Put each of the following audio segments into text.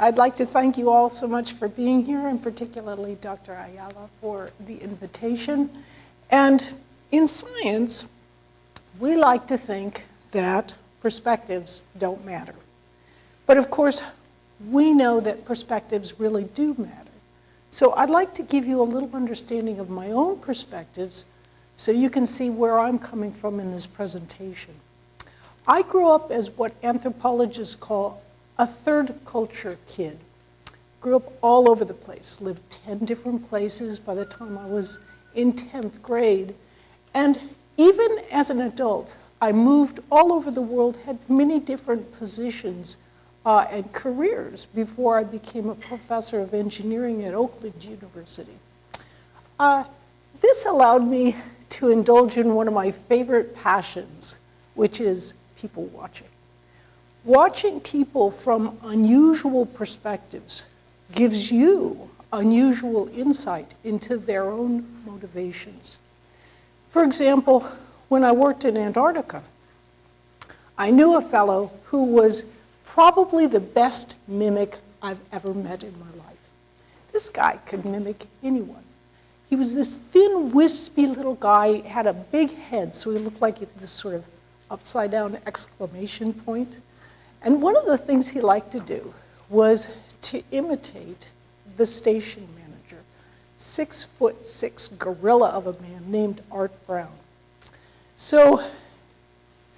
I'd like to thank you all so much for being here, and particularly Dr. Ayala for the invitation. And in science, we like to think that perspectives don't matter. But of course, we know that perspectives really do matter. So I'd like to give you a little understanding of my own perspectives so you can see where I'm coming from in this presentation. I grew up as what anthropologists call a third culture kid. Grew up all over the place, lived 10 different places by the time I was in 10th grade. And even as an adult, I moved all over the world, had many different positions and careers before I became a professor of engineering at Oakley University. This allowed me to indulge in one of my favorite passions, which is people watching. Watching people from unusual perspectives gives you unusual insight into their own motivations. For example, when I worked in Antarctica, I knew a fellow who was probably the best mimic I've ever met in my life. This guy could mimic anyone. He was this thin, wispy little guy, had a big head, so he looked like this sort of upside-down exclamation point. And one of the things he liked to do was to imitate the station manager, 6'6" gorilla of a man named Art Brown. So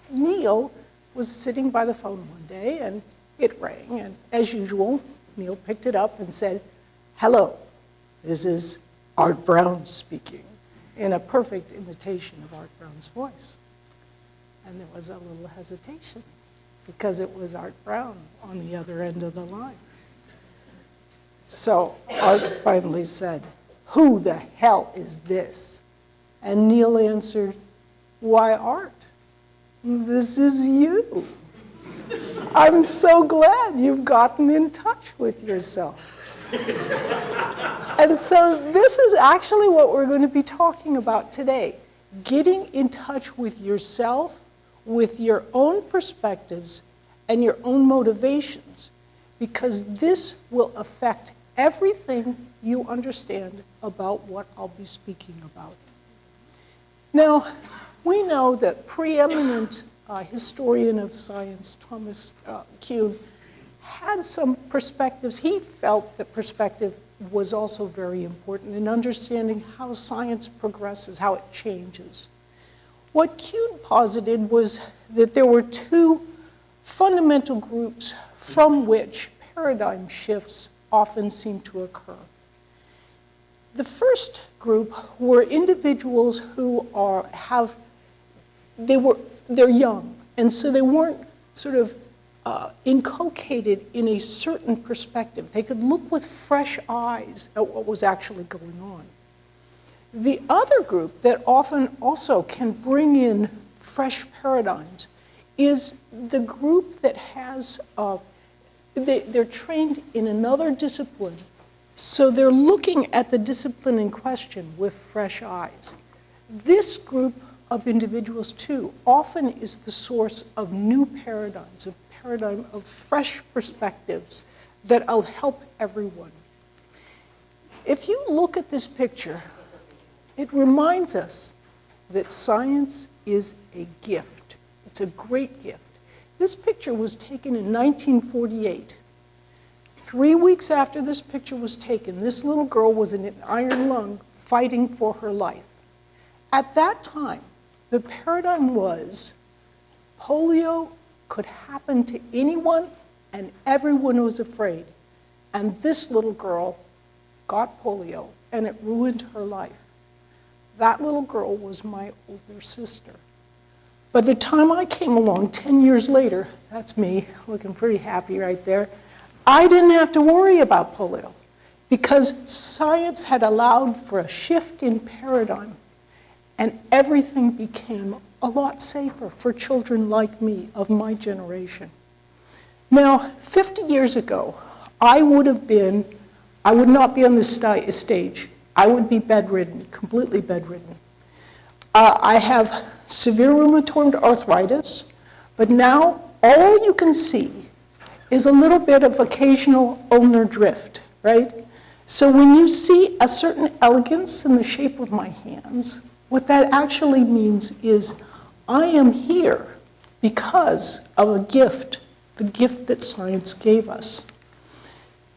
Neil was sitting by the phone one day, and it rang, and as usual, Neil picked it up and said, "Hello, this is Art Brown speaking," in a perfect imitation of Art Brown's voice. And there was a little hesitation, because it was Art Brown on the other end of the line. So Art finally said, "Who the hell is this?" And Neil answered, "Why, Art, this is you. I'm so glad you've gotten in touch with yourself." And so this is actually what we're going to be talking about today, getting in touch with yourself, with your own perspectives and your own motivations, because this will affect everything you understand about what I'll be speaking about. Now, we know that preeminent historian of science, Thomas Kuhn, had some perspectives. He felt that perspective was also very important in understanding how science progresses, how it changes. What Kuhn posited was that there were two fundamental groups from which paradigm shifts often seem to occur. The first group were individuals who they're young, and so they weren't sort of inculcated in a certain perspective. They could look with fresh eyes at what was actually going on. The other group that often also can bring in fresh paradigms is the group that has, they're trained in another discipline, so they're looking at the discipline in question with fresh eyes. This group of individuals, too, often is the source of new paradigms, a paradigm of fresh perspectives that will help everyone. If you look at this picture, it reminds us that science is a gift. It's a great gift. This picture was taken in 1948. 3 weeks after this picture was taken, this little girl was in an iron lung fighting for her life. At that time, the paradigm was polio could happen to anyone and everyone was afraid. And this little girl got polio and it ruined her life. That little girl was my older sister. By the time I came along 10 years later, that's me looking pretty happy right there, I didn't have to worry about polio because science had allowed for a shift in paradigm and everything became a lot safer for children like me of my generation. Now, 50 years ago, I would not be on this stage. I would be bedridden, completely bedridden. I have severe rheumatoid arthritis, but now all you can see is a little bit of occasional ulnar drift, right? So when you see a certain elegance in the shape of my hands, what that actually means is I am here because of a gift, the gift that science gave us.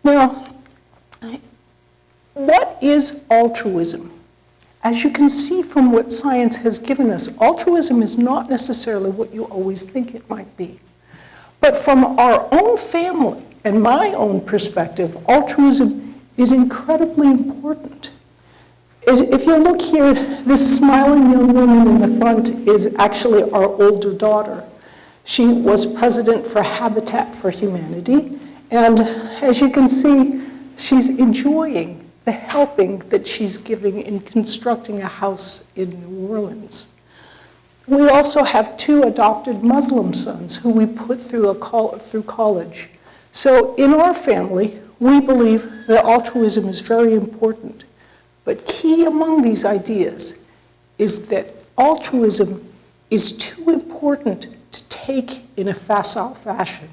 Now, what is altruism? As you can see from what science has given us, altruism is not necessarily what you always think it might be. But from our own family and my own perspective, altruism is incredibly important. If you look here, this smiling young woman in the front is actually our older daughter. She was president for Habitat for Humanity, and as you can see, she's enjoying the helping that she's giving in constructing a house in New Orleans. We also have 2 adopted Muslim sons who we put through college. So in our family, we believe that altruism is very important. But key among these ideas is that altruism is too important to take in a facile fashion.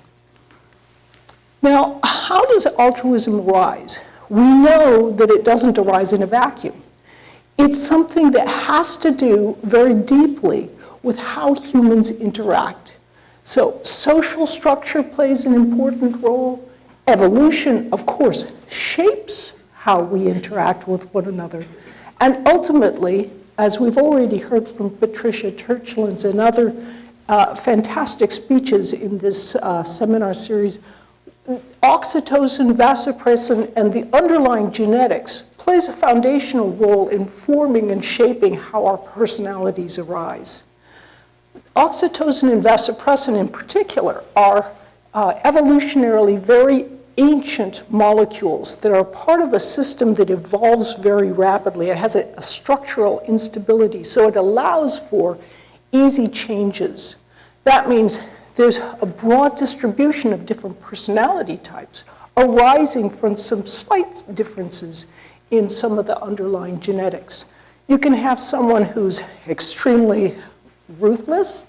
Now, how does altruism arise? We know that it doesn't arise in a vacuum. It's something that has to do very deeply with how humans interact. So social structure plays an important role. Evolution, of course, shapes how we interact with one another. And ultimately, as we've already heard from Patricia Churchlands and other fantastic speeches in this seminar series, oxytocin, vasopressin, and the underlying genetics plays a foundational role in forming and shaping how our personalities arise. Oxytocin and vasopressin in particular are evolutionarily very ancient molecules that are part of a system that evolves very rapidly. It has a structural instability, so it allows for easy changes. That means there's a broad distribution of different personality types arising from some slight differences in some of the underlying genetics. You can have someone who's extremely ruthless,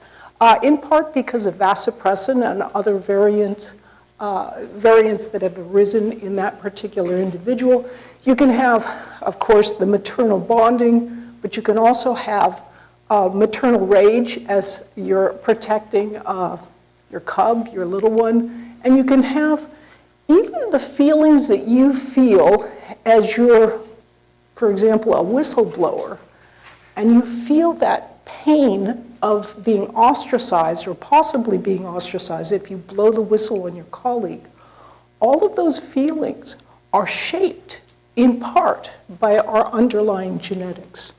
in part because of vasopressin and other variants that have arisen in that particular individual. You can have, of course, the maternal bonding, but you can also have maternal rage as you're protecting your cub, your little one. And you can have even the feelings that you feel as you're, for example, a whistleblower, and you feel that pain of being ostracized or possibly being ostracized if you blow the whistle on your colleague. All of those feelings are shaped in part by our underlying genetics.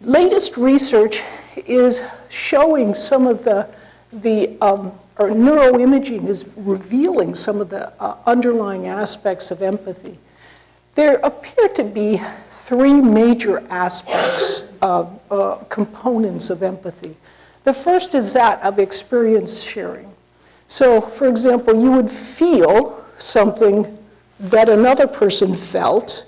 Latest research is showing some of or neuroimaging is revealing some of the underlying aspects of empathy. There appear to be 3 major aspects of components of empathy. The first is that of experience sharing. So, for example, you would feel something that another person felt,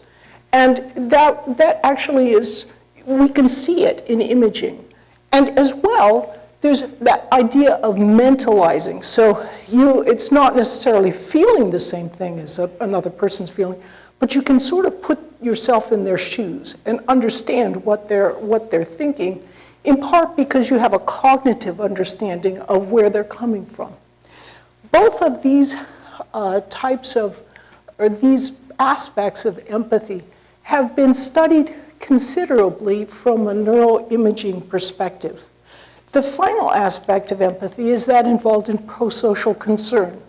and that actually is, we can see it in imaging. And as well, there's that idea of mentalizing. So it's not necessarily feeling the same thing as another person's feeling, but you can sort of put yourself in their shoes and understand what they're thinking, in part because you have a cognitive understanding of where they're coming from. Both of these these aspects of empathy have been studied considerably from a neuroimaging perspective. The final aspect of empathy is that involved in prosocial concern.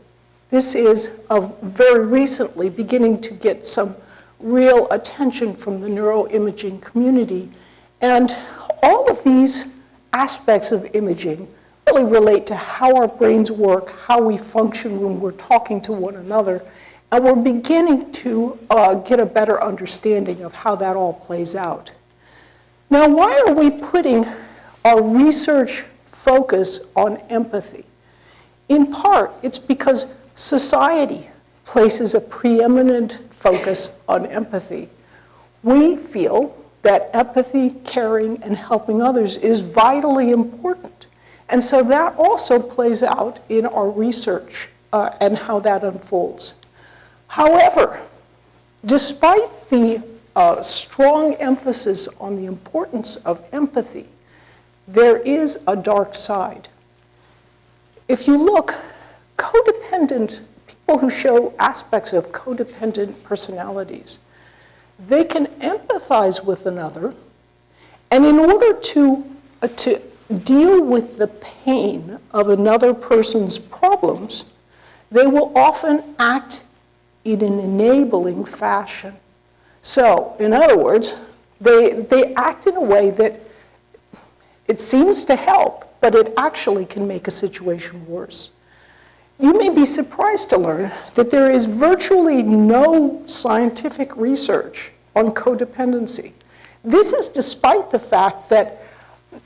This is very recently beginning to get some real attention from the neuroimaging community. And all of these aspects of imaging really relate to how our brains work, how we function when we're talking to one another, and we're beginning to get a better understanding of how that all plays out. Now, why are we putting our research focus on empathy? In part, it's because society places a preeminent focus on empathy. We feel that empathy, caring, and helping others is vitally important. And so that also plays out in our research and how that unfolds. However, despite the strong emphasis on the importance of empathy, there is a dark side. If you look, codependent people who show aspects of codependent personalities, they can empathize with another, and in order to deal with the pain of another person's problems, they will often act in an enabling fashion. So, in other words, they act in a way that it seems to help, but it actually can make a situation worse. You may be surprised to learn that there is virtually no scientific research on codependency. This is despite the fact that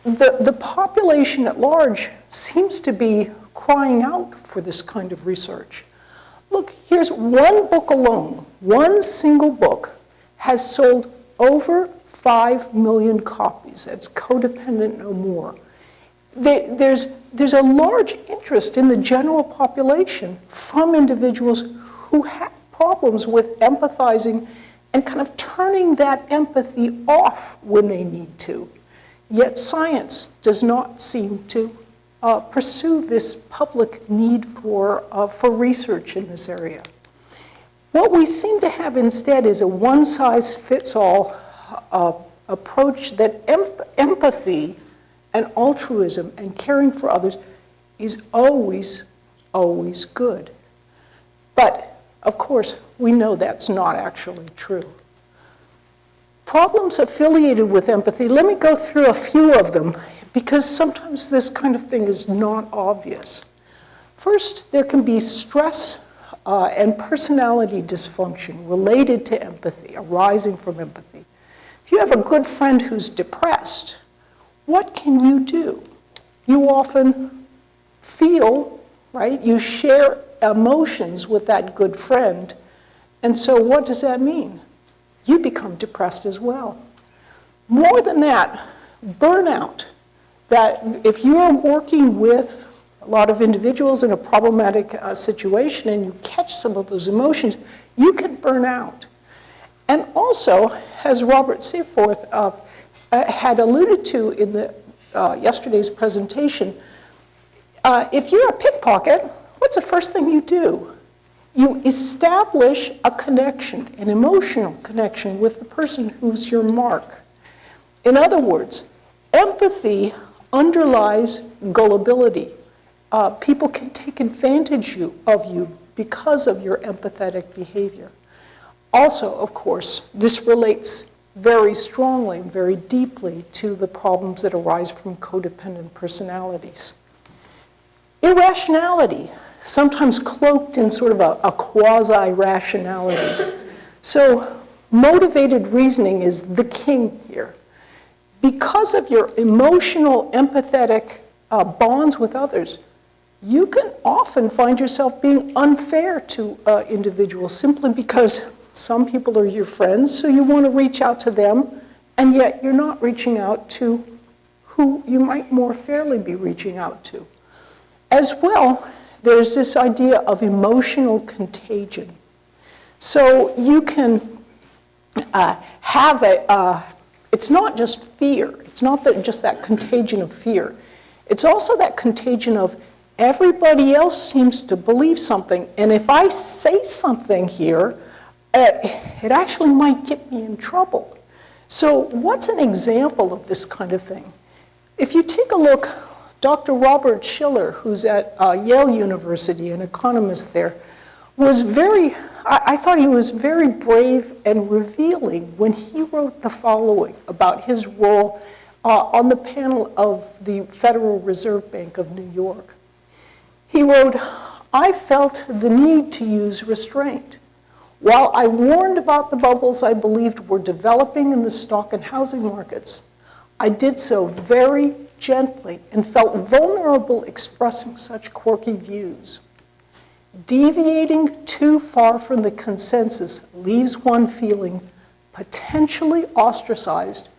the population at large seems to be crying out for this kind of research. Look, here's one book alone, one single book, has sold over 5 million copies. That's Codependent No More. There's a large interest in the general population from individuals who have problems with empathizing and kind of turning that empathy off when they need to. Yet science does not seem to pursue this public need for research in this area. What we seem to have instead is a one-size-fits-all approach that empathy and altruism and caring for others is always, always good. But, of course, we know that's not actually true. Problems affiliated with empathy, let me go through a few of them, because sometimes this kind of thing is not obvious. First, there can be stress and personality dysfunction related to empathy, arising from empathy. If you have a good friend who's depressed, what can you do? You often feel, right? You share emotions with that good friend. And so what does that mean? You become depressed as well. More than that, burnout. That if you're working with a lot of individuals in a problematic situation and you catch some of those emotions, you can burn out. And also, as Robert Seaforth had alluded to in yesterday's presentation, if you're a pickpocket, what's the first thing you do? You establish a connection, an emotional connection with the person who's your mark. In other words, empathy underlies gullibility. People can take advantage of you because of your empathetic behavior. Also, of course, this relates very strongly, very deeply to the problems that arise from codependent personalities. Irrationality, sometimes cloaked in sort of a quasi-rationality. So motivated reasoning is the king here. Because of your emotional, empathetic bonds with others, you can often find yourself being unfair to individuals simply because some people are your friends, so you want to reach out to them, and yet you're not reaching out to who you might more fairly be reaching out to. As well, there's this idea of emotional contagion. So you can have it's not just fear. It's not just that contagion of fear. It's also that contagion of everybody else seems to believe something, and if I say something here, it actually might get me in trouble. So what's an example of this kind of thing? If you take a look, Dr. Robert Schiller, who's at Yale University, an economist there, was I thought he was very brave and revealing when he wrote the following about his role on the panel of the Federal Reserve Bank of New York. He wrote, "I felt the need to use restraint. While I warned about the bubbles I believed were developing in the stock and housing markets, I did so very gently and felt vulnerable expressing such quirky views. Deviating too far from the consensus leaves one feeling potentially ostracized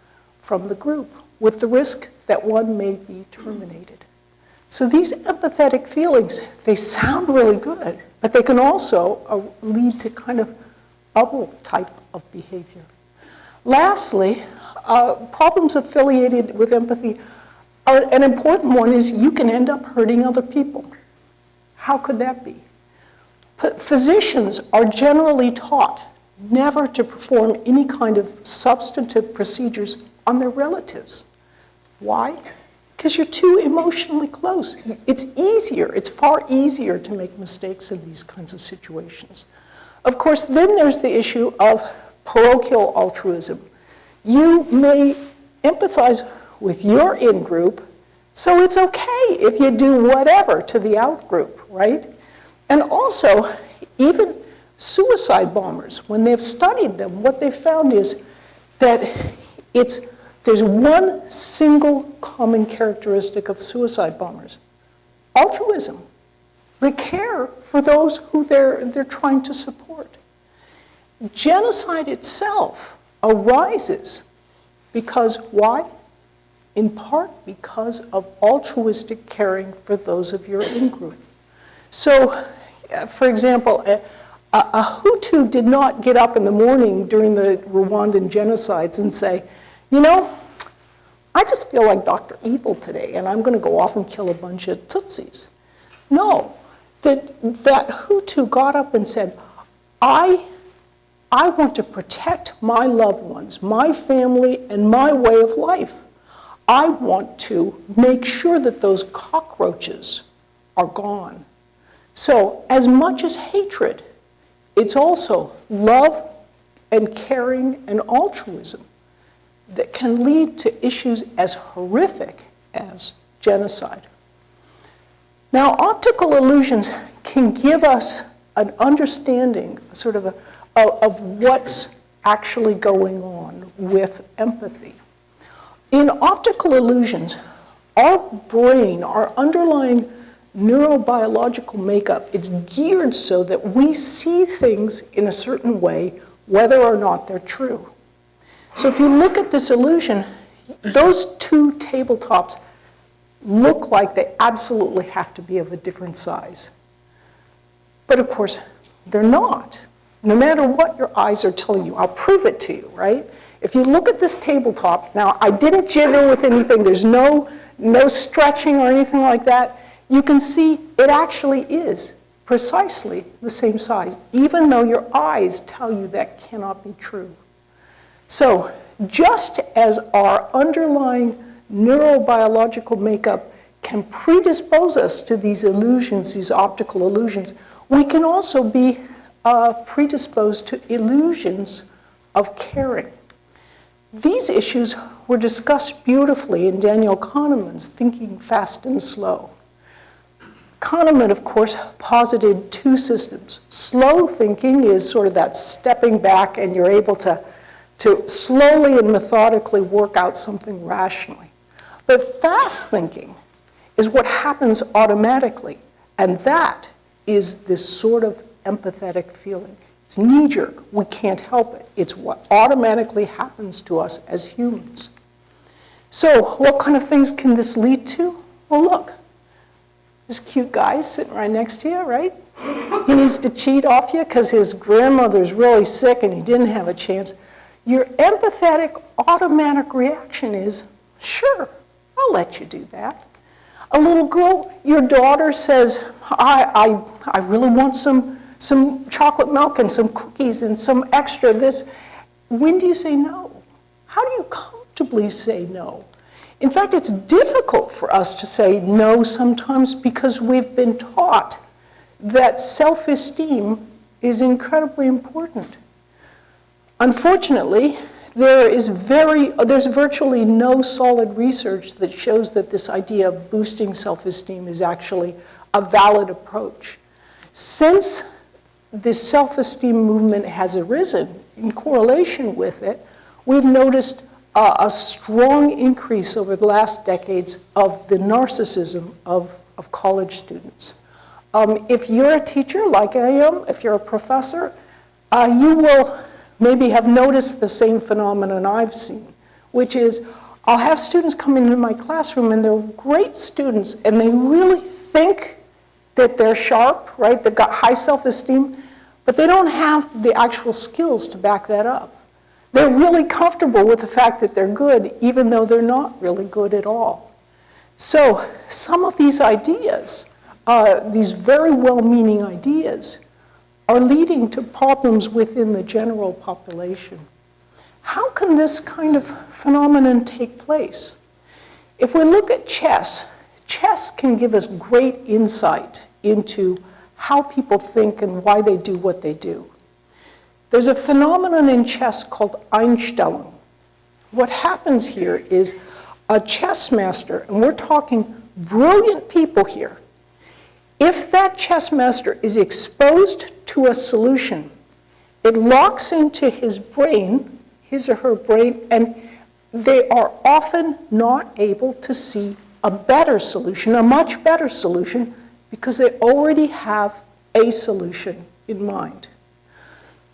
from the group, with the risk that one may be terminated." So these empathetic feelings, they sound really good, but they can also lead to kind of bubble type of behavior. Lastly, problems affiliated with empathy, an important one is you can end up hurting other people. How could that be? Physicians are generally taught never to perform any kind of substantive procedures on their relatives. Why? Because you're too emotionally close. It's far easier to make mistakes in these kinds of situations. Of course, then there's the issue of parochial altruism. You may empathize with your in-group, so it's okay if you do whatever to the out-group, right? And also, even suicide bombers, when they've studied them, what they've found is that there's one single common characteristic of suicide bombers: altruism. They care for those who they're trying to support. Genocide itself arises because, why? In part because of altruistic caring for those of your in-group. So, for example, a Hutu did not get up in the morning during the Rwandan genocides and say, you know, I just feel like Dr. Evil today, and I'm going to go off and kill a bunch of Tutsis. No, that Hutu got up and said, I want to protect my loved ones, my family, and my way of life. I want to make sure that those cockroaches are gone. So as much as hatred, it's also love and caring and altruism that can lead to issues as horrific as genocide. Now, optical illusions can give us an understanding, sort of what's actually going on with empathy. In optical illusions, our brain, our underlying neurobiological makeup, it's geared so that we see things in a certain way, whether or not they're true. So if you look at this illusion, those two tabletops look like they absolutely have to be of a different size. But of course, they're not. No matter what your eyes are telling you, I'll prove it to you, right? If you look at this tabletop, now I didn't jiggle with anything, there's no stretching or anything like that. You can see it actually is precisely the same size, even though your eyes tell you that cannot be true. So just as our underlying neurobiological makeup can predispose us to these illusions, these optical illusions, we can also be predisposed to illusions of caring. These issues were discussed beautifully in Daniel Kahneman's Thinking Fast and Slow. Kahneman, of course, posited two systems. Slow thinking is sort of that stepping back and you're able to slowly and methodically work out something rationally. But fast thinking is what happens automatically, and that is this sort of empathetic feeling. It's knee-jerk. We can't help it. It's what automatically happens to us as humans. So what kind of things can this lead to? Well, look. This cute guy sitting right next to you, right? He needs to cheat off you because his grandmother's really sick and he didn't have a chance. Your empathetic automatic reaction is, sure, I'll let you do that. A little girl, your daughter says, I really want some chocolate milk and some cookies and some extra this. When do you say no? How do you comfortably say no? In fact, it's difficult for us to say no sometimes because we've been taught that self-esteem is incredibly important. Unfortunately, there's virtually no solid research that shows that this idea of boosting self-esteem is actually a valid approach. Since this self-esteem movement has arisen, in correlation with it, we've noticed a strong increase over the last decades of the narcissism of college students. If you're a teacher like I am, if you're a professor, you will maybe have noticed the same phenomenon I've seen, which is I'll have students come into my classroom, and they're great students, and they really think that they're sharp, right? They've got high self-esteem, but they don't have the actual skills to back that up. They're really comfortable with the fact that they're good, even though they're not really good at all. So some of these ideas, these very well-meaning ideas, are leading to problems within the general population. How can this kind of phenomenon take place? If we look at chess, chess can give us great insight into how people think and why they do what they do. There's a phenomenon in chess called Einstellung. What happens here is a chess master, and we're talking brilliant people here, if that chess master is exposed to a solution, it locks into his brain, his or her brain, and they are often not able to see a better solution, a much better solution, because they already have a solution in mind.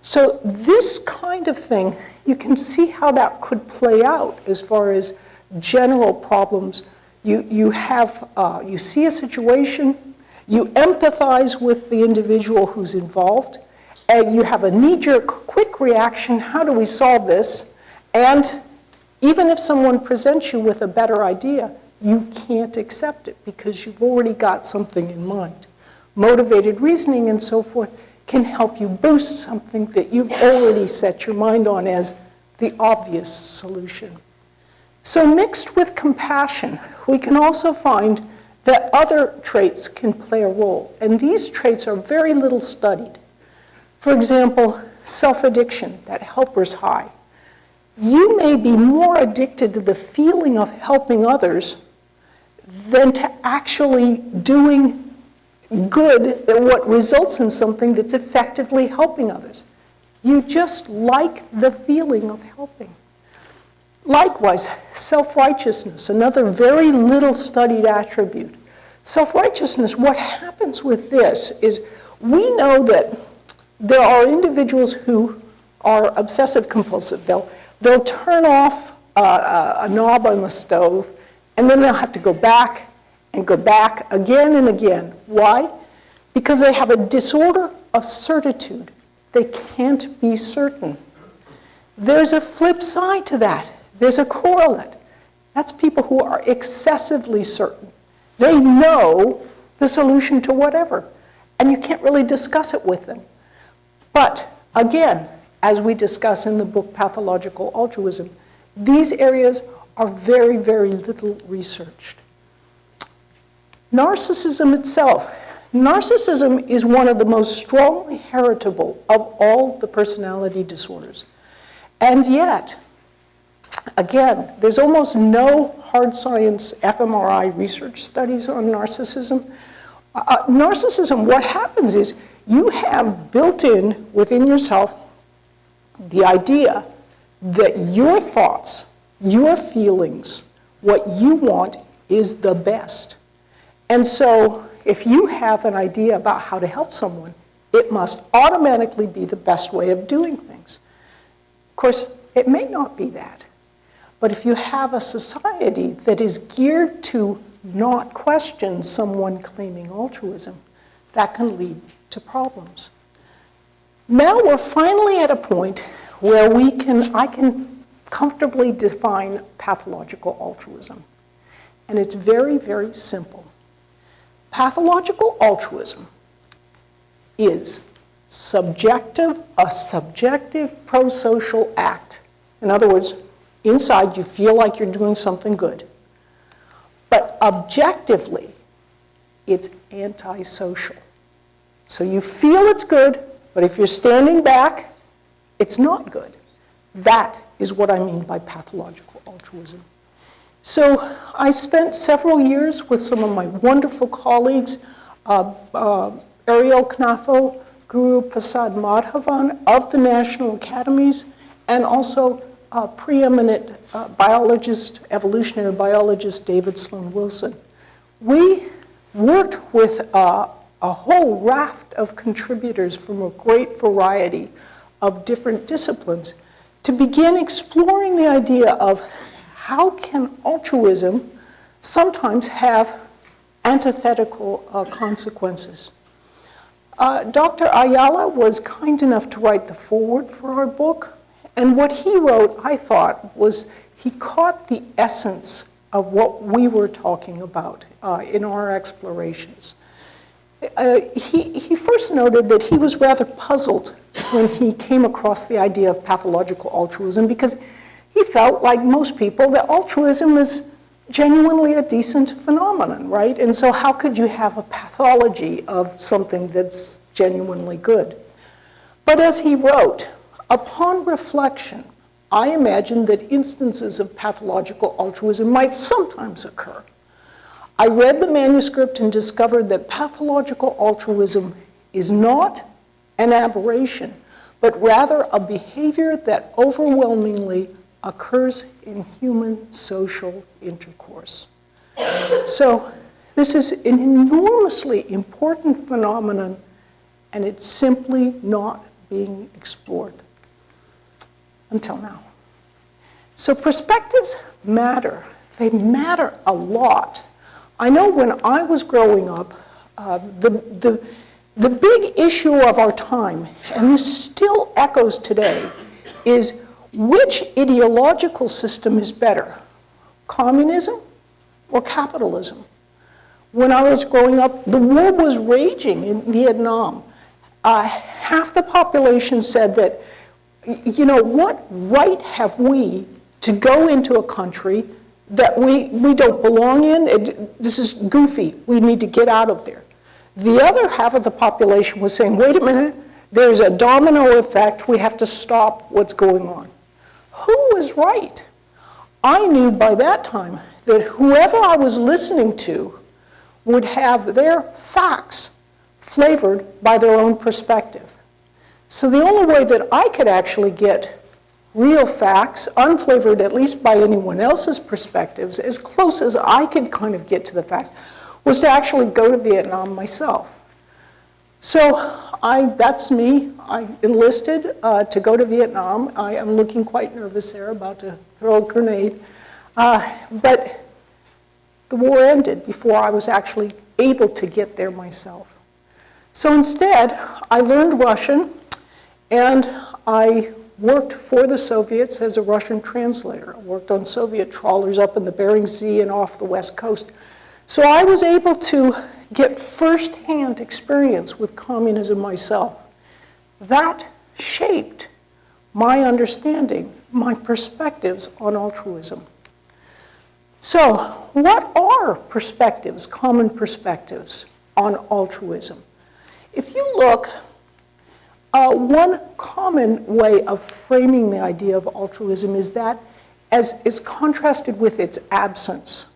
So this kind of thing, you can see how that could play out as far as general problems. You see a situation, you empathize with the individual who's involved, and you have a knee-jerk, quick reaction, how do we solve this? And even if someone presents you with a better idea, you can't accept it because you've already got something in mind. Motivated reasoning and so forth can help you boost something that you've already set your mind on as the obvious solution. So mixed with compassion, we can also find that other traits can play a role, and these traits are very little studied. For example, self-addiction, that helper's high. You may be more addicted to the feeling of helping others than to actually doing good, what results in something that's effectively helping others. You just like the feeling of helping. Likewise, self-righteousness, another very little studied attribute. Self-righteousness, what happens with this is we know that there are individuals who are obsessive-compulsive. They'll turn off a knob on the stove, and then they'll have to go back and go back again and again. Why? Because they have a disorder of certitude. They can't be certain. There's a flip side to that. There's a correlate. That's people who are excessively certain. They know the solution to whatever, and you can't really discuss it with them. But again, as we discuss in the book Pathological Altruism, these areas are very, very little researched. Narcissism itself. Narcissism is one of the most strongly heritable of all the personality disorders. And yet, again, there's almost no hard science fMRI research studies on narcissism. Narcissism, what happens is you have built in within yourself the idea that your thoughts, your feelings, what you want is the best. And so if you have an idea about how to help someone, it must automatically be the best way of doing things. Of course, it may not be that. But if you have a society that is geared to not question someone claiming altruism, that can lead to problems. Now we're finally at a point where I can comfortably define pathological altruism. And it's very, very simple. Pathological altruism is a subjective pro-social act. In other words, inside you feel like you're doing something good. But objectively, it's antisocial. So you feel it's good, but if you're standing back, it's not good. That is what I mean by pathological altruism. So I spent several years with some of my wonderful colleagues, Ariel Knafo, Guru Prasad Madhavan of the National Academies, and also preeminent biologist, evolutionary biologist David Sloan Wilson. We worked with a whole raft of contributors from a great variety of different disciplines to begin exploring the idea of how can altruism sometimes have antithetical consequences? Dr. Ayala was kind enough to write the foreword for our book, and what he wrote, I thought, was he caught the essence of what we were talking about in our explorations. He first noted that he was rather puzzled when he came across the idea of pathological altruism, because he felt, like most people, that altruism is genuinely a decent phenomenon, right? And so how could you have a pathology of something that's genuinely good? But as he wrote, upon reflection, I imagined that instances of pathological altruism might sometimes occur. I read the manuscript and discovered that pathological altruism is not an aberration, but rather a behavior that overwhelmingly occurs in human social intercourse. So this is an enormously important phenomenon, and it's simply not being explored until now. So perspectives matter. They matter a lot. I know when I was growing up, the big issue of our time, and this still echoes today, is which ideological system is better, communism or capitalism? When I was growing up, the war was raging in Vietnam. Half the population said that, you know, what right have we to go into a country that we don't belong in? This is goofy. We need to get out of there. The other half of the population was saying, wait a minute, there's a domino effect. We have to stop what's going on. Who was right? I knew by that time that whoever I was listening to would have their facts flavored by their own perspective. So the only way that I could actually get real facts, unflavored at least by anyone else's perspectives, as close as I could kind of get to the facts, was to actually go to Vietnam myself. So that's me. I enlisted to go to Vietnam. I am looking quite nervous there, about to throw a grenade. But the war ended before I was actually able to get there myself. So instead, I learned Russian, and I worked for the Soviets as a Russian translator. I worked on Soviet trawlers up in the Bering Sea and off the West Coast. So I was able to get firsthand experience with communism myself. That shaped my understanding, my perspectives on altruism. So what are perspectives, common perspectives on altruism? If you look, one common way of framing the idea of altruism is that as is contrasted with its absence.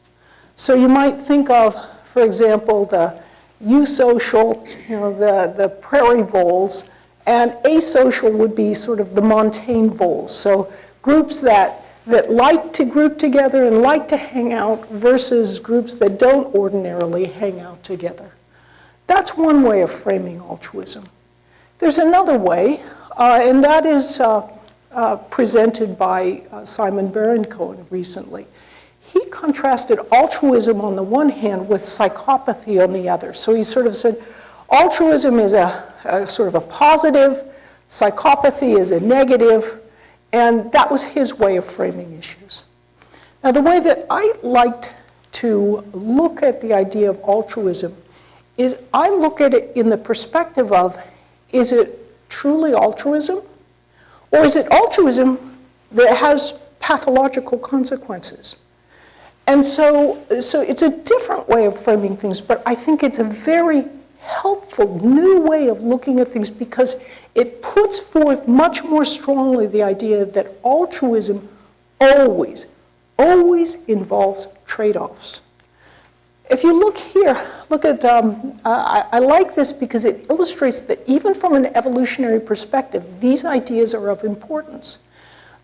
So you might think of, for example, the eusocial, the prairie voles, and asocial would be sort of the montane voles. So groups that like to group together and like to hang out versus groups that don't ordinarily hang out together. That's one way of framing altruism. There's another way, and that is presented by Simon Baron-Cohen recently. He contrasted altruism on the one hand with psychopathy on the other. So he sort of said, altruism is a sort of a positive, psychopathy is a negative, and that was his way of framing issues. Now, the way that I liked to look at the idea of altruism is I look at it in the perspective of, is it truly altruism? Or is it altruism that has pathological consequences? And so it's a different way of framing things, but I think it's a very helpful new way of looking at things because it puts forth much more strongly the idea that altruism always involves trade-offs. If you look here, look at, I like this because it illustrates that even from an evolutionary perspective, these ideas are of importance.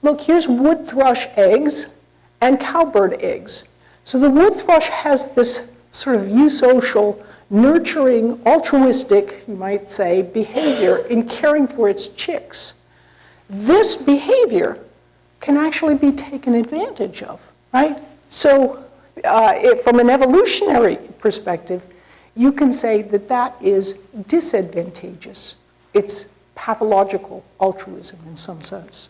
Look, here's wood thrush eggs and cowbird eggs. So the wood thrush has this sort of eusocial, nurturing, altruistic, you might say, behavior in caring for its chicks. This behavior can actually be taken advantage of right? So from an evolutionary perspective, you can say that that is disadvantageous. It's pathological altruism in some sense.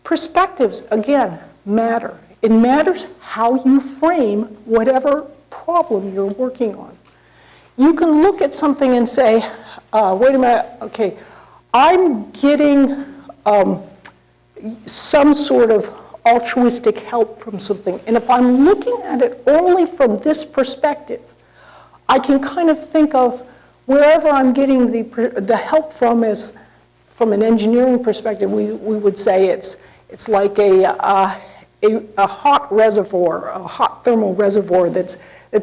Perspectives, again, matter. It matters how you frame whatever problem you're working on. You can look at something and say, wait a minute, okay, I'm getting some sort of altruistic help from something. And if I'm looking at it only from this perspective, I can kind of think of wherever I'm getting the help from is, from an engineering perspective, we would say it's like a hot reservoir, a hot thermal reservoir that's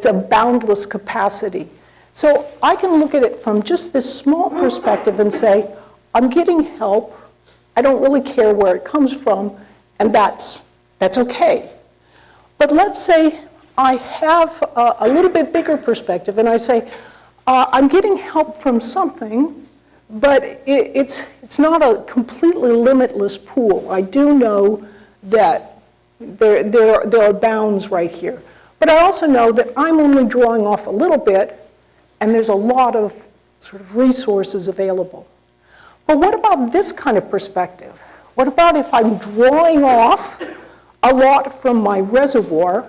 a boundless capacity. So I can look at it from just this small perspective and say, I'm getting help, I don't really care where it comes from, and that's okay. But let's say I have a little bit bigger perspective and I say, I'm getting help from something, but it's not a completely limitless pool. I do know that there are bounds right here. But I also know that I'm only drawing off a little bit, and there's a lot of sort of resources available. But what about this kind of perspective? What about if I'm drawing off a lot from my reservoir,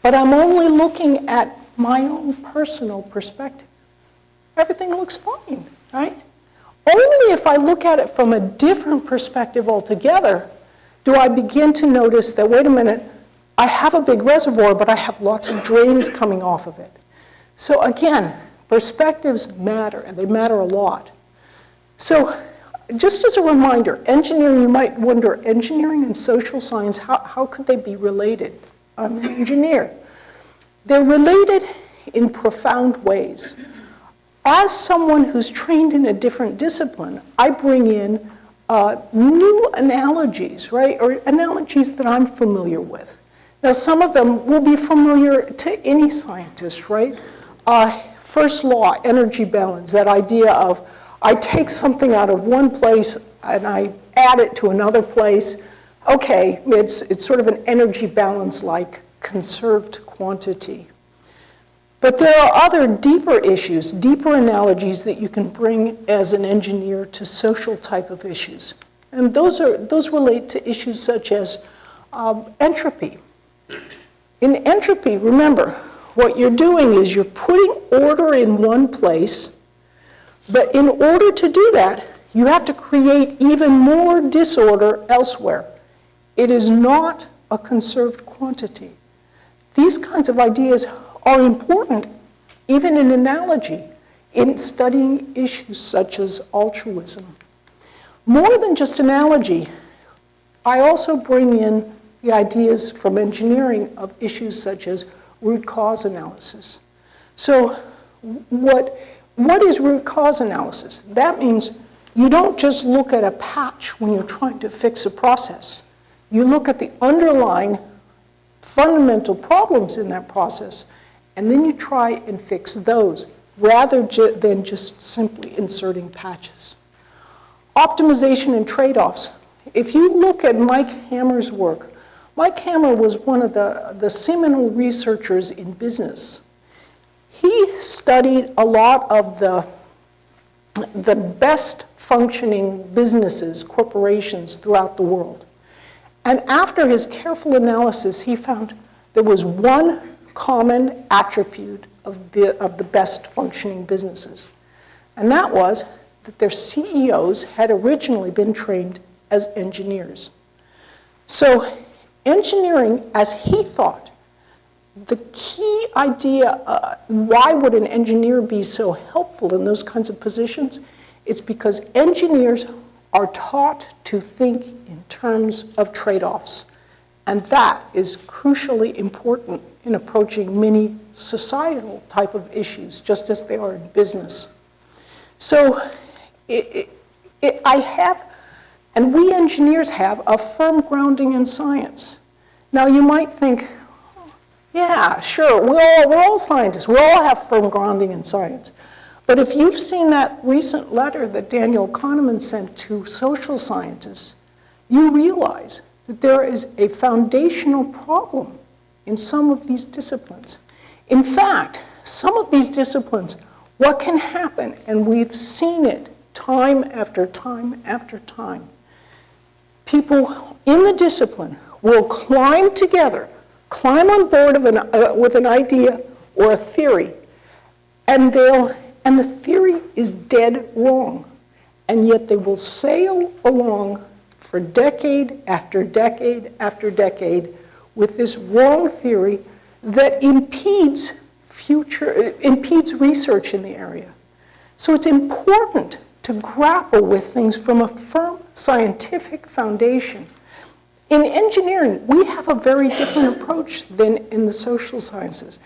but I'm only looking at my own personal perspective? Everything looks fine, right? Only if I look at it from a different perspective altogether do I begin to notice that, wait a minute, I have a big reservoir, but I have lots of drains coming off of it. So again, perspectives matter, and they matter a lot. So just as a reminder, engineering, you might wonder, engineering and social science, how could they be related? I'm an engineer. They're related in profound ways. As someone who's trained in a different discipline, I bring in new analogies, right? Or analogies that I'm familiar with. Now, some of them will be familiar to any scientist, right? First law, energy balance, that idea of I take something out of one place and I add it to another place. Okay, it's sort of an energy balance like conserved quantity. But there are other deeper issues, deeper analogies that you can bring as an engineer to social type of issues. And those relate to issues such as entropy. In entropy, remember, what you're doing is you're putting order in one place, but in order to do that, you have to create even more disorder elsewhere. It is not a conserved quantity. These kinds of ideas are important, even in analogy, in studying issues such as altruism. More than just analogy, I also bring in the ideas from engineering of issues such as root cause analysis. So what is root cause analysis? That means you don't just look at a patch when you're trying to fix a process. You look at the underlying fundamental problems in that process, and then you try and fix those rather than just simply inserting patches. Optimization and trade-offs. If you look at Mike Hammer's work, Mike Hammer was one of the seminal researchers in business. He studied a lot of the best functioning businesses, corporations throughout the world. And after his careful analysis, he found there was one common attribute of the best functioning businesses. And that was that their CEOs had originally been trained as engineers. So engineering, as he thought, the key idea, why would an engineer be so helpful in those kinds of positions? It's because engineers are taught to think in terms of trade-offs. And that is crucially important in approaching many societal type of issues, just as they are in business. So I have, and we engineers have, a firm grounding in science. Now you might think, yeah, sure, we're all scientists. We all have firm grounding in science. But if you've seen that recent letter that Daniel Kahneman sent to social scientists, you realize that there is a foundational problem in some of these disciplines. In fact, some of these disciplines, what can happen, and we've seen it time after time after time, people in the discipline will climb together, climb on board with an idea or a theory, and the theory is dead wrong. And yet they will sail along for decade after decade after decade with this wrong theory that impedes research in the area. So it's important to grapple with things from a firm scientific foundation. In engineering, we have a very different approach than in the social sciences.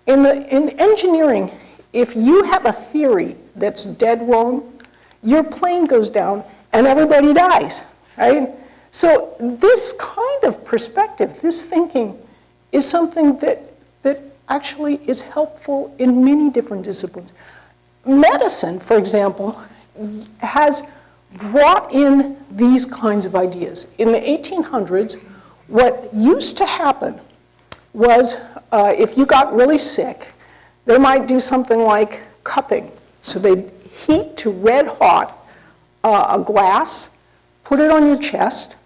In engineering, if you have a theory that's dead wrong, your plane goes down and everybody dies, right? So this kind of perspective, this thinking, is something that actually is helpful in many different disciplines. Medicine, for example, has brought in these kinds of ideas. In the 1800s, what used to happen was if you got really sick, they might do something like cupping. So they'd heat to red hot a glass, put it on your chest,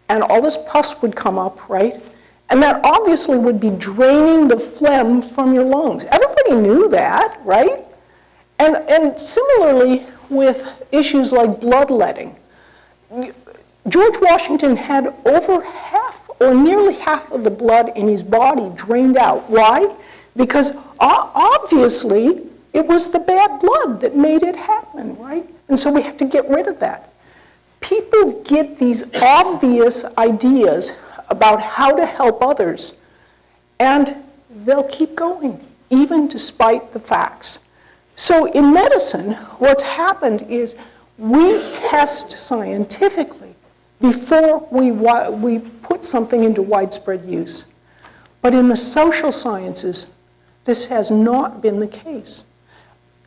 and all this pus would come up, right? And that obviously would be draining the phlegm from your lungs. Everybody knew that, right? And similarly with issues like bloodletting. George Washington had over half or nearly half of the blood in his body drained out. Why? Because obviously it was the bad blood that made it happen, right? And so we have to get rid of that. People get these obvious ideas about how to help others, and they'll keep going, even despite the facts. So in medicine, what's happened is we test scientifically before we put something into widespread use. But in the social sciences, this has not been the case.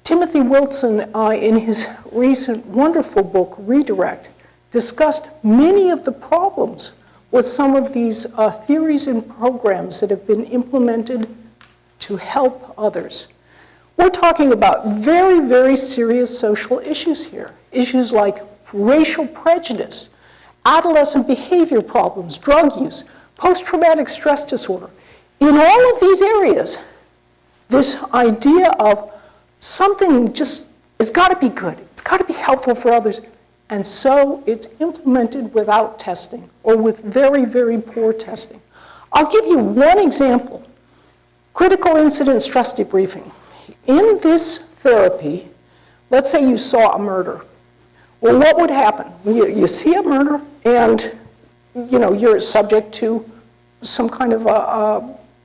Timothy Wilson, in his recent wonderful book, Redirect, discussed many of the problems with some of these theories and programs that have been implemented to help others. We're talking about very, very serious social issues here. Issues like racial prejudice, adolescent behavior problems, drug use, post-traumatic stress disorder. In all of these areas, this idea of something just, it's got to be good, it's got to be helpful for others, and so it's implemented without testing or with very, very poor testing. I'll give you one example. Critical incident stress debriefing. In this therapy, let's say you saw a murder. Well, what would happen? You see a murder and you're subject to some kind of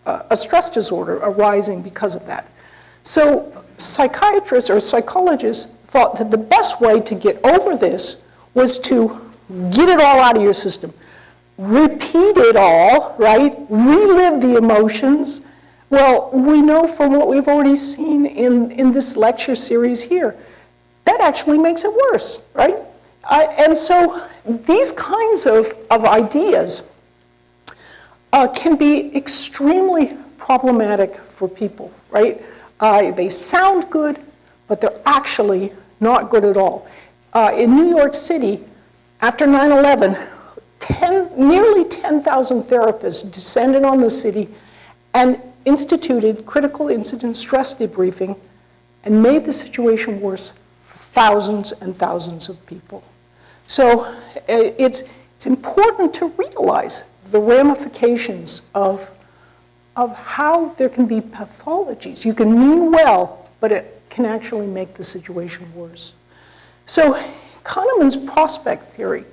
a stress disorder arising because of that. So psychiatrists or psychologists thought that the best way to get over this was to get it all out of your system. Repeat it all, right? Relive the emotions. Well, we know from what we've already seen in this lecture series here, that actually makes it worse, right? And so these kinds of ideas can be extremely problematic for people, right? They sound good, but they're actually not good at all. In New York City, after 9/11, nearly 10,000 therapists descended on the city and instituted critical incident stress debriefing and made the situation worse for thousands and thousands of people. So it's important to realize the ramifications of how there can be pathologies. You can mean well, but it can actually make the situation worse. So Kahneman's prospect theory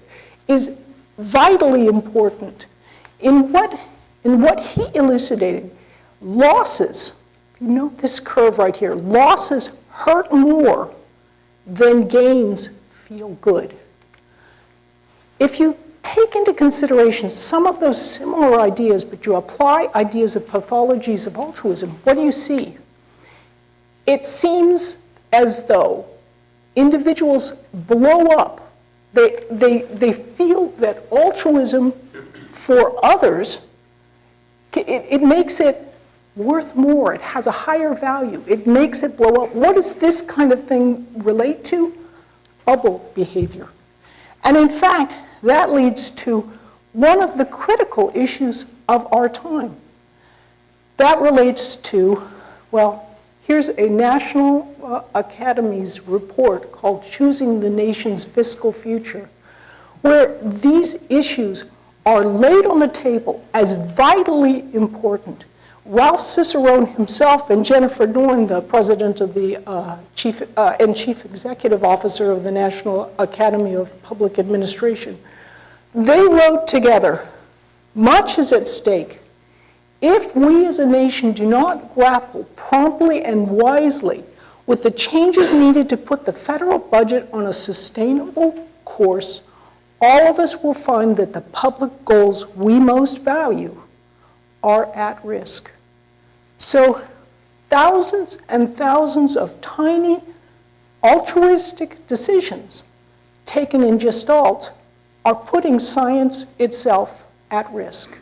is vitally important. In what he elucidated, losses, if you note this curve right here, losses hurt more than gains feel good. If you take into consideration some of those similar ideas, but you apply ideas of pathologies of altruism, what do you see? It seems as though individuals blow up. They feel that altruism for others, it makes it worth more. It has a higher value. It makes it blow up. What does this kind of thing relate to? Bubble behavior. And in fact, that leads to one of the critical issues of our time. That relates to, well, here's a National Academy's report called Choosing the Nation's Fiscal Future, where these issues are laid on the table as vitally important. Ralph Cicerone himself and Jennifer Dorn, the president of the chief executive officer of the National Academy of Public Administration, they wrote together, much is at stake. If we as a nation do not grapple promptly and wisely with the changes needed to put the federal budget on a sustainable course, all of us will find that the public goals we most value are at risk. So thousands and thousands of tiny altruistic decisions taken in Gestalt are putting science itself at risk.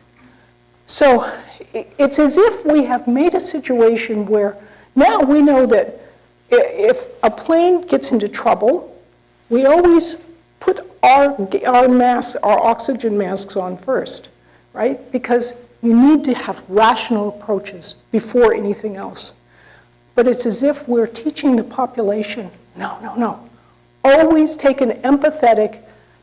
So it's as if we have made a situation where now we know that if a plane gets into trouble, we always put our masks, our oxygen masks on first, right? Because you need to have rational approaches before anything else. But it's as if we're teaching the population, no. Always take an empathetic,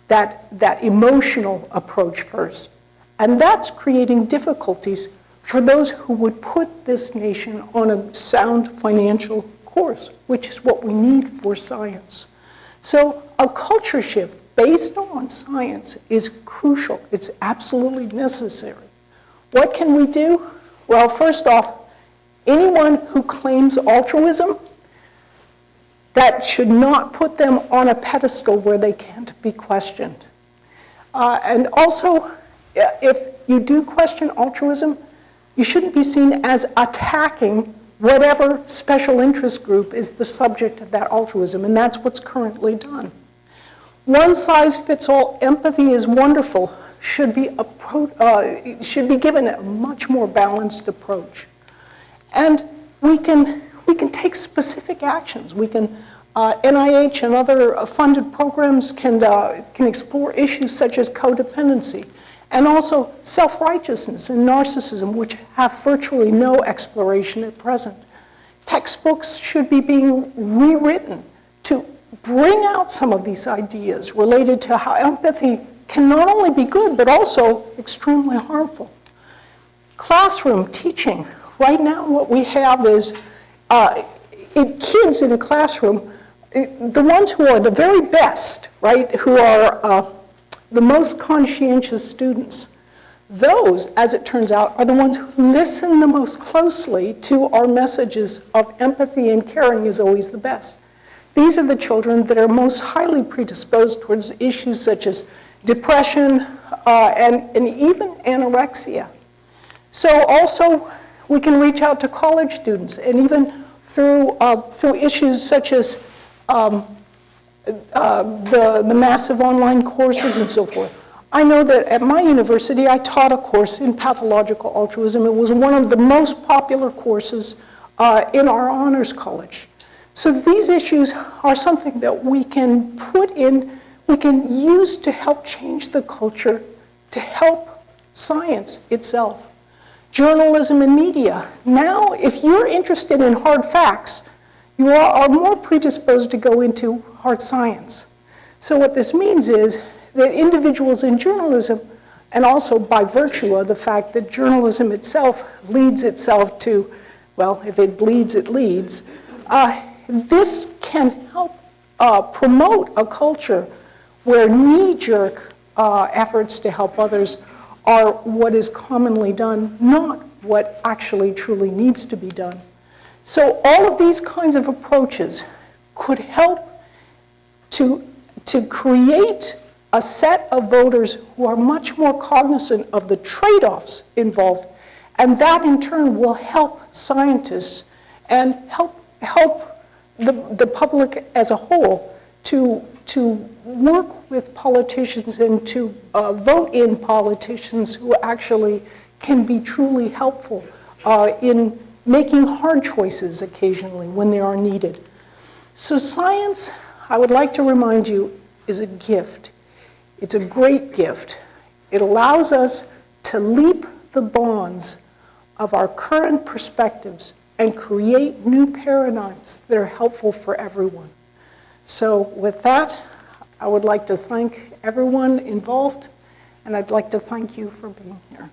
that emotional approach first. And that's creating difficulties for those who would put this nation on a sound financial course, which is what we need for science. So a culture shift based on science is crucial. It's absolutely necessary. What can we do? Well, first off, anyone who claims altruism, that should not put them on a pedestal where they can't be questioned. And also, if you do question altruism, you shouldn't be seen as attacking whatever special interest group is the subject of that altruism, and that's what's currently done. One-size-fits-all empathy is wonderful, should be given a much more balanced approach. And we can take specific actions. We can, NIH and other funded programs can explore issues such as codependency, and also self-righteousness and narcissism, which have virtually no exploration at present. Textbooks should be being rewritten to bring out some of these ideas related to how empathy can not only be good, but also extremely harmful. Classroom teaching. Right now what we have is kids in a classroom, the ones who are the very best, right, who are the most conscientious students, those, as it turns out, are the ones who listen the most closely to our messages of empathy and caring is always the best. These are the children that are most highly predisposed towards issues such as depression and even anorexia. So also, we can reach out to college students, and even through issues such as the massive online courses and so forth. I know that at my university, I taught a course in pathological altruism. It was one of the most popular courses in our honors college. So these issues are something that we can put in, we can use to help change the culture, to help science itself. Journalism and media. Now, if you're interested in hard facts, you are more predisposed to go into hard science. So what this means is that individuals in journalism, and also by virtue of the fact that journalism itself leads itself to, well, if it bleeds, it leads, this can help promote a culture where knee-jerk efforts to help others are what is commonly done, not what actually truly needs to be done. So all of these kinds of approaches could help to create a set of voters who are much more cognizant of the trade-offs involved, and that in turn will help scientists and help the public as a whole to to work with politicians and to vote in politicians who actually can be truly helpful in making hard choices occasionally when they are needed. So science, I would like to remind you, is a gift. It's a great gift. It allows us to leap the bonds of our current perspectives and create new paradigms that are helpful for everyone. So with that, I would like to thank everyone involved, and I'd like to thank you for being here.